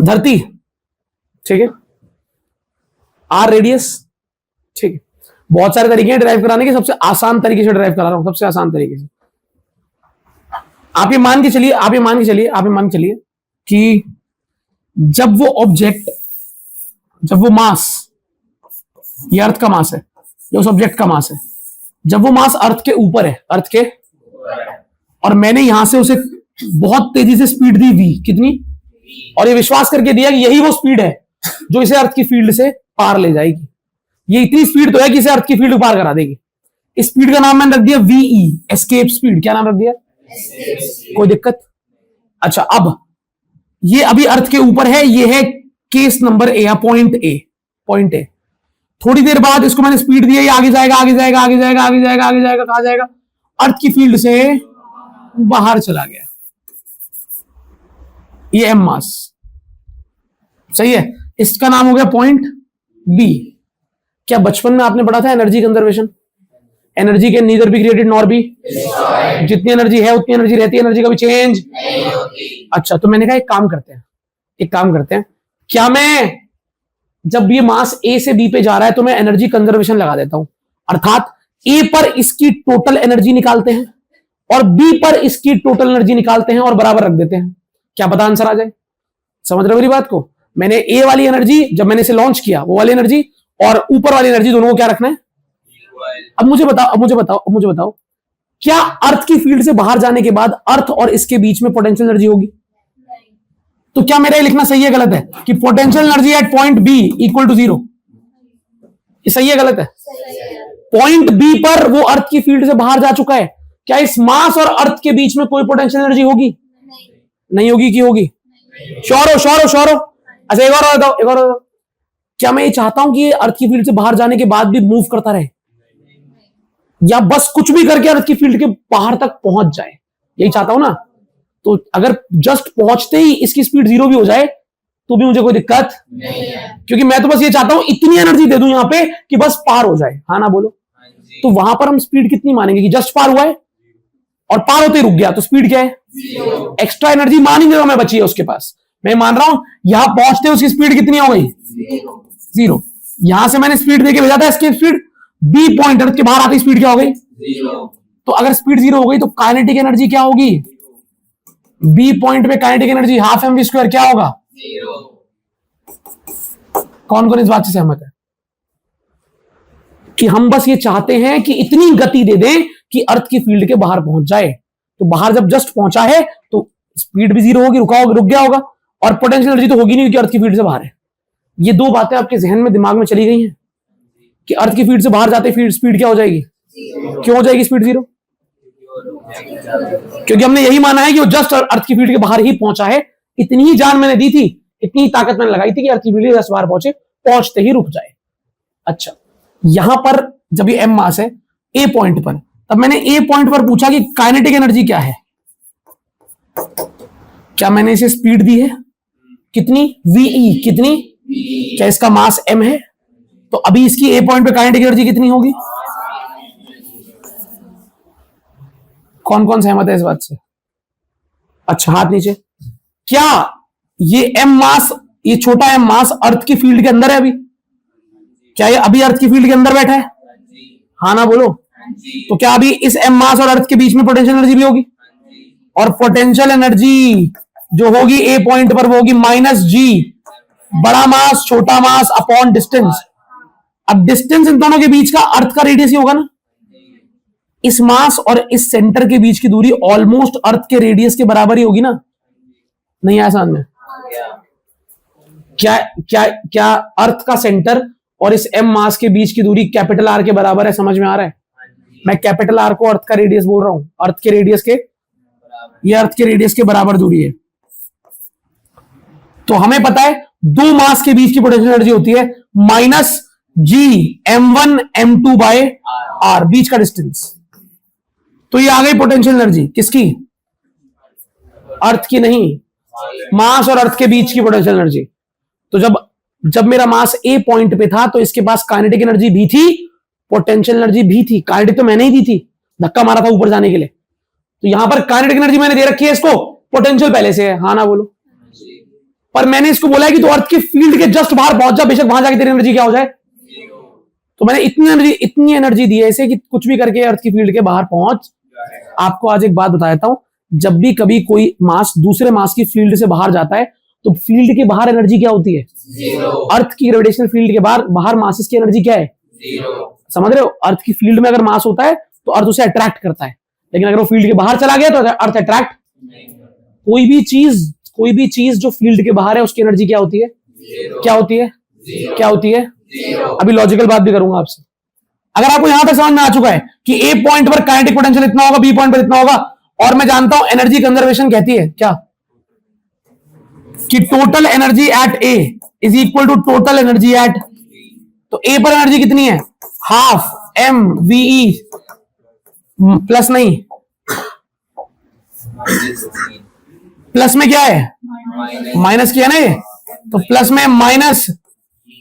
धरती, ठीक है, आर रेडियस, ठीक है। बहुत सारे तरीके हैं ड्राइव कराने के, सबसे आसान तरीके से ड्राइव करा रहा हूं, सबसे आसान तरीके से। आप ये मान के चलिए कि जब वो ऑब्जेक्ट, जब वो मास, ये अर्थ का मास है, जो उस ऑब्जेक्ट का मास है, जब वो मास अर्थ के ऊपर है, अर्थ के, और मैंने यहां से उसे बहुत तेजी से स्पीड दी v, कितनी, और ये विश्वास करके दिया कि यही वो स्पीड है जो इसे अर्थ की फील्ड से पार ले जाएगी। ये इतनी स्पीड तो है कि इसे अर्थ की फील्ड पार करा देगी। इस स्पीड का नाम मैंने रख दिया वीई, एस्केप स्पीड। क्या नाम रख दिया? कोई दिक्कत? अच्छा, अब ये अभी अर्थ के ऊपर है, ये है केस नंबर ए या पॉइंट ए। थोड़ी देर बाद इसको मैंने स्पीड दी है, ये आगे जाएगा, कहां जाएगा? अर्थ की फील्ड से बाहर चला गया। ये एम मास, सही है। इसका नाम हो गया पॉइंट बी। क्या बचपन में आपने पढ़ा था एनर्जी कंजर्वेशन? एनर्जी के neither be created nor be, जितनी एनर्जी है उतनी एनर्जी रहती है, एनर्जी कभी चेंज नहीं होती। अच्छा, तो मैंने कहा एक काम करते हैं, क्या मैं जब ये मास ए से बी पे जा रहा है तो मैं एनर्जी कंजर्वेशन लगा देता हूं, अर्थात ए पर इसकी टोटल एनर्जी निकालते हैं और बी पर इसकी टोटल एनर्जी निकालते हैं और बराबर रख देते हैं। क्या पता आंसर आ जाए? समझ रहे हो मेरी बात को? मैंने ए वाली एनर्जी, जब मैंने इसे लॉन्च किया, वो वाली एनर्जी और ऊपर वाली एनर्जी, दोनों को क्या रखना है? अब मुझे बताओ, क्या अर्थ की फील्ड से बाहर जाने के बाद अर्थ और इसके बीच में पोटेंशियल एनर्जी होगी? तो क्या मेरा ये लिखना सही है गलत है कि potential energy at point B equal to 0? ये सही है गलत है? पॉइंट बी पर वो अर्थ की फील्ड से बाहर जा चुका है, क्या इस मास और अर्थ के बीच में कोई पोटेंशियल एनर्जी होगी? नहीं होगी। कि होगी? श्योर हो? अच्छा, एक और बताओ, क्या मैं ये चाहता हूं कि ये अर्थ की फील्ड से बाहर जाने के बाद भी मूव करता रहे, या बस कुछ भी करके अर्थ की फील्ड के बाहर तक पहुंच जाए? यही चाहता हूं ना। तो अगर जस्ट पहुंचते ही इसकी स्पीड 0 भी हो जाए तो भी मुझे कोई दिक्कत नहीं है, क्योंकि मैं तो बस ये चाहता हूं इतनी एनर्जी दे दूं यहां पे कि बस पार हो जाए। हाँ ना बोलो? तो वहां पर हम स्पीड कितनी मानेंगे कि जस्ट पार हुआ है और पार होते रुक गया, तो स्पीड क्या है? एक्स्ट्रा एनर्जी मान ही मैं बची है उसके पास। मैं मान रहा हूं यहां पहुंचते उसकी स्पीड कितनी हो गई? 0। यहां से मैंने स्पीड देके भेजा था, escape speed. B point earth के बाहर आती स्पीड क्या हो गई? 0। तो अगर स्पीड 0 हो गई तो काइनेटिक एनर्जी क्या होगी? बी पॉइंट पे kinetic energy half M V square क्या होगा? 0। कौन इस बात से सहमत है कि हम बस ये चाहते हैं कि इतनी गति दे दें कि अर्थ की फील्ड के बाहर पहुंच जाए? तो बाहर जब जस्ट पहुंचा है तो स्पीड भी 0 होगी, रुक गया होगा, और पोटेंशियल एनर्जी तो होगी नहीं क्योंकि अर्थ की फील्ड से बाहर है। ये दो बातें आपके जहन में, दिमाग में चली गई हैं कि अर्थ की फील्ड से बाहर जाते स्पीड क्या हो जाएगी? क्यों हो जाएगी स्पीड 0? क्योंकि हमने यही माना है कि वो जस्ट अर्थ की फील्ड के बाहर ही पहुंचा है। इतनी ही जान मैंने दी थी, इतनी ही ताकत मैंने लगाई थी कि अर्थ की फील्ड 10 बार पहुंचते ही रुक जाए। अच्छा, यहां पर जब ये एम मास है ए पॉइंट पर, तब मैंने ए पॉइंट पर पूछा कि काइनेटिक एनर्जी क्या है। क्या मैंने इसे स्पीड दी है? कितनी? वीई। कितनी? क्या इसका मास m है? तो अभी इसकी ए पॉइंट पे काइनेटिक एनर्जी कितनी होगी? कौन सहमत है इस बात से? अच्छा, हाथ नीचे। क्या ये एम मास, ये छोटा एम मास अर्थ की फील्ड के अंदर है अभी? क्या ये अभी अर्थ की फील्ड के अंदर बैठा है? हाँ ना बोलो? तो क्या अभी इस एम मास और अर्थ के बीच में पोटेंशियल एनर्जी भी होगी? और पोटेंशियल एनर्जी जो होगी ए पॉइंट पर वो होगी -g, बड़ा मास छोटा मास अपॉन डिस्टेंस। अब डिस्टेंस इन दोनों के बीच का अर्थ का रेडियस ही होगा ना। इस मास और इस सेंटर के बीच की दूरी ऑलमोस्ट अर्थ के रेडियस के बराबर ही होगी ना? नहीं आया समझ में? क्या अर्थ का सेंटर और इस एम मास के बीच की दूरी कैपिटल आर के बराबर है? समझ में आ रहा है? मैं कैपिटल आर को अर्थ का रेडियस बोल रहा हूं, अर्थ के रेडियस के, ये अर्थ के रेडियस के बराबर दूरी है। तो हमें पता है दो मास के बीच की पोटेंशियल एनर्जी होती है -g m1 बाय आर, बीच का डिस्टेंस। तो ये आ गई पोटेंशियल एनर्जी किसकी? अर्थ की नहीं, मास और अर्थ के बीच की पोटेंशियल एनर्जी। तो जब मेरा मास ए पॉइंट पे था तो इसके पास काइनेटिक एनर्जी भी थी, पोटेंशियल एनर्जी भी थी। काइनेटिक तो मैंने ही दी थी, धक्का मारा था ऊपर जाने के लिए। तो यहां पर काइनेटिक एनर्जी मैंने दे रखी है इसको, पोटेंशियल पहले से है, हाँ ना बोलो। पर मैंने इसको बोला है कि तो अर्थ के फील्ड के जस्ट बाहर पहुंच जा, बेशक वहां जाके तेरी एनर्जी क्या हो जाए। तो मैंने इतनी एनर्जी दी है इसे कि कुछ भी करके अर्थ की फील्ड के बाहर पहुंच। आपको आज एक बात बता देता हूं, जब भी कभी कोई मास दूसरे मास की फील्ड से बाहर जाता है तो फील्ड के बाहर एनर्जी क्या होती है? अर्थ की ग्रेविटेशनल फील्ड के बाहर मासेस की एनर्जी क्या है? समझ रहे हो? अर्थ की फील्ड में अगर मास होता है तो अर्थ उसे अट्रैक्ट करता है, लेकिन अगर वो फील्ड के बाहर चला गया तो अर्थ अट्रैक्ट। कोई भी चीज जो फील्ड के बाहर है उसकी एनर्जी क्या होती है? क्या होती है? क्या होती है? अभी लॉजिकल बात भी करूंगा आपसे। अगर आपको यहां तक समझ में आ चुका है कि ए पॉइंट पर काइनेटिक पोटेंशियल इतना होगा, बी पॉइंट पर इतना होगा, और मैं जानता हूं एनर्जी कंजर्वेशन कहती है क्या? कि total energy at A is equal to total energy at, तो ए पर एनर्जी कितनी है? Half M V E plus नहीं, प्लस में क्या है? माइनस किया ना ये, तो प्लस में minus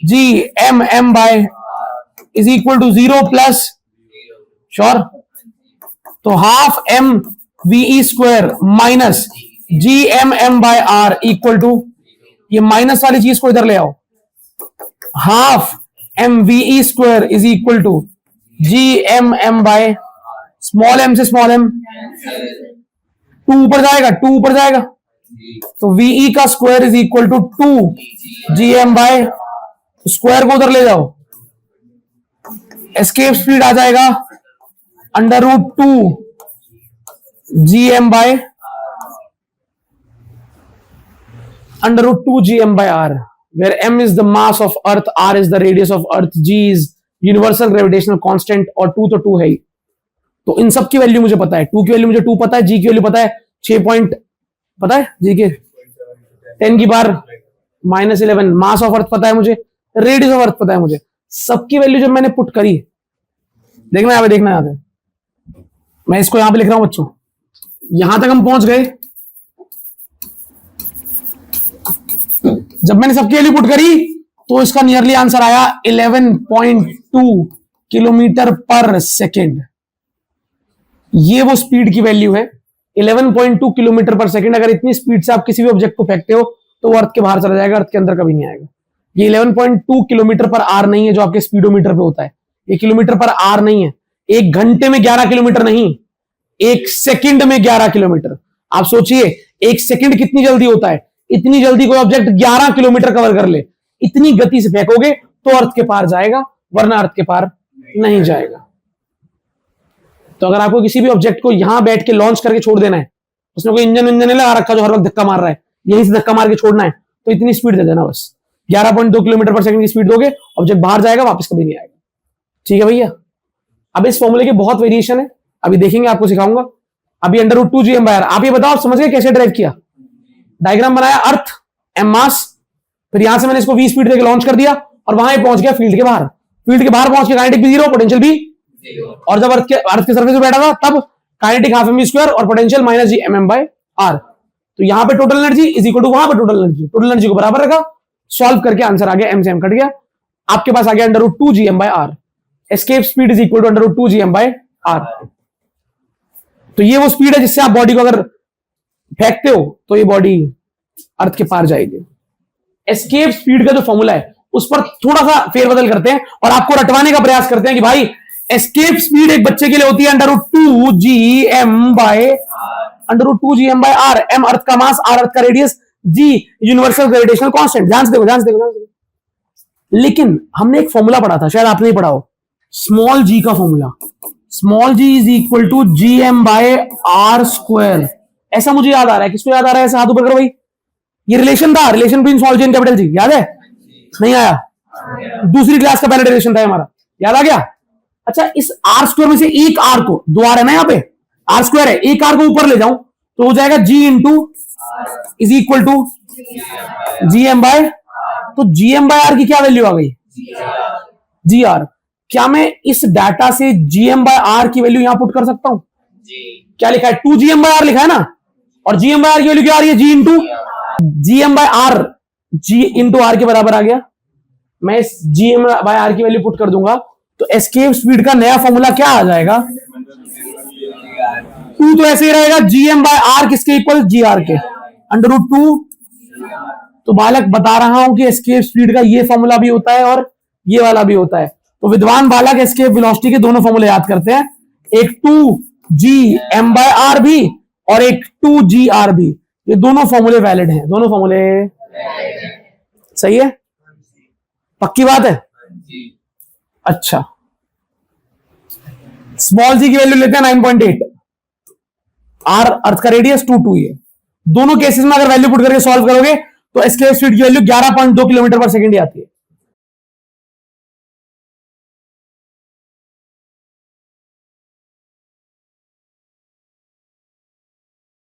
G M M by is equal to 0 plus, sure? तो half M V square minus G M M by R equal to, ये माइनस वाली चीज को इधर ले आओ, half M V square is equal to G M M by small M से small M, 2 ऊपर जाएगा, 2 ऊपर जाएगा, तो वीई का square is equal to 2 G M by, square को उधर ले जाओ, एस्केप स्पीड आ जाएगा under root 2 G M by under root 2 G M by R, where M is the mass of earth, R is the radius of earth, G is universal gravitational constant, और 2 तो 2 है ही। तो इन सब की value मुझे पता है, 2 की वैल्यू मुझे 2 पता है, जी की वैल्यू पता है 6 पॉइंट पता है, जी के 10 की पावर -11, मास ऑफ अर्थ पता है मुझे, रेडियस ऑफ अर्थ पता है मुझे, सबकी वैल्यू जब मैंने पुट करी, देखना यहाँ पे, देखना यहाँ पे, मैं इसको यहां पे लिख रहा हूं बच्चों, यहां तक हम पहुंच गए। जब मैंने सबकी वैल्यू पुट करी तो इसका नियरली आंसर आया 11.2 किलोमीटर पर सेकेंड। ये वो स्पीड की वैल्यू है 11.2 किलोमीटर पर सेकेंड। अगर इतनी स्पीड से आप किसी भी ऑब्जेक्ट को फेंकते हो तो वो अर्थ के बाहर चला जाएगा, अर्थ के अंदर कभी नहीं आएगा। ये 11.2 किलोमीटर पर आर नहीं है जो आपके स्पीडोमीटर पे होता है, ये किलोमीटर पर आर नहीं है। एक घंटे में 11 किलोमीटर नहीं, एक सेकंड में 11 किलोमीटर। आप सोचिए एक सेकंड कितनी जल्दी होता है, इतनी जल्दी कोई ऑब्जेक्ट 11 किलोमीटर कवर कर ले, इतनी गति से फेंकोगे तो अर्थ के पार जाएगा, वरना अर्थ के पार नहीं जाएगा। तो अगर आपको किसी भी ऑब्जेक्ट को यहां बैठ के लॉन्च करके छोड़ देना है, उसमें कोई इंजन नहीं लगा रखा जो हर वक्त धक्का मार रहा है, यहीं से धक्का मार के छोड़ना है, तो इतनी स्पीड दे देना, बस 11.2 किलोमीटर पर सेकंड की स्पीड दोगे, ऑब्जेक्ट बाहर जाएगा, वापस कभी नहीं आएगा। ठीक है भैया। अब इस फॉर्मूले के बहुत वेरिएशन है, अभी देखेंगे, आपको सिखाऊंगा। अभी under root 2 G M by R, आप ये बताओ, आप समझ गए कैसे ड्राइव किया? डायग्राम बनाया, अर्थ एम मास, फिर यहां से मैंने इसको v स्पीड देके लॉन्च कर दिया और वहां पहुंच गया फील्ड के बाहर। फील्ड के बाहर पहुंच के काइनेटिक भी 0, पोटेंशियल भी, और जब अर्थ के सरफेस पे बैठा था तब काइनेटिक हाफ एम स्क्वायर और potential minus G M M by R. तो यहां पे total energy is equal to वहां पे टोटल एनर्जी को बराबर रखा, सॉल्व करके आंसर आ गया, एम से एम कट गया, आपके पास आ गया under root 2 G M by R. Escape speed is equal to under root 2 G M by R. तो ये वो स्पीड है जिससे आप बॉडी को अगर फेंकते हो तो ये बॉडी अर्थ के पार जाएगी। एस्केप स्पीड का जो फॉर्मूला है उस पर थोड़ा सा फेरबदल करते हैं और आपको रटवाने का प्रयास करते हैं कि भाई एस्केप स्पीड एक बच्चे के लिए होती है under root 2 G M by under root 2 G M by R. M earth का मास, आर अर्थ का radius, G universal gravitational constant. ध्यान से देखो। लेकिन हमने एक फॉर्मूला पढ़ा था, शायद आपने ही पढ़ा हो, स्मॉल जी का formula, small G is equal to G M by R square. ऐसा मुझे याद आ रहा है, किसको याद आ रहा है? ऐसा हाथ ऊपर करो भाई। ये रिलेशन था, relation between small G and capital G, याद है? नहीं आया? दूसरी क्लास का पहला रिलेशन था हमारा, याद आ गया? अच्छा, इस आर स्क्वायर में से एक आर को, दो आर है ना यहाँ पे, आर स्क्वायर है, एक आर को ऊपर ले जाऊं तो हो जाएगा G into is equal to G M by, तो जी एम बाय आर की क्या वैल्यू आ गई? जी आर। क्या मैं इस डाटा से जी एम बाय आर की वैल्यू यहां पुट कर सकता हूं? क्या लिखा है? 2 जी एम बाय आर लिखा है ना, और जी एम बाय आर की वैल्यू क्या आ रही है? G into G M by R, G into R के बराबर आ गया। मैं इस जी एम बाय आर की वैल्यू पुट कर दूंगा तो एस्केप स्पीड का नया फॉर्मूला क्या आ जाएगा? टू तो ऐसे ही रहेगा, जीएम बाय आर किसके इक्वल, जी आर के, √2। तो बालक बता रहा हूं कि एस्केप स्पीड का ये फॉर्मूला भी होता है और ये वाला भी होता है। तो विद्वान बालक एस्केप वेलोसिटी के दोनों फॉर्मूले याद करते हैं, एक 2gm/r भी और एक 2gr भी। ये दोनों फॉर्मूले वैलिड हैं, दोनों फॉर्मूले सही है, पक्की बात है। अच्छा, स्मॉल जी की वैल्यू लेते हैं 9.8, आर अर्थ का रेडियस 2 है। दोनों केसेस में अगर वैल्यू पुट करके सॉल्व करोगे तो एस्केप स्पीड की वैल्यू 11.2 किलोमीटर पर सेकंड आती है।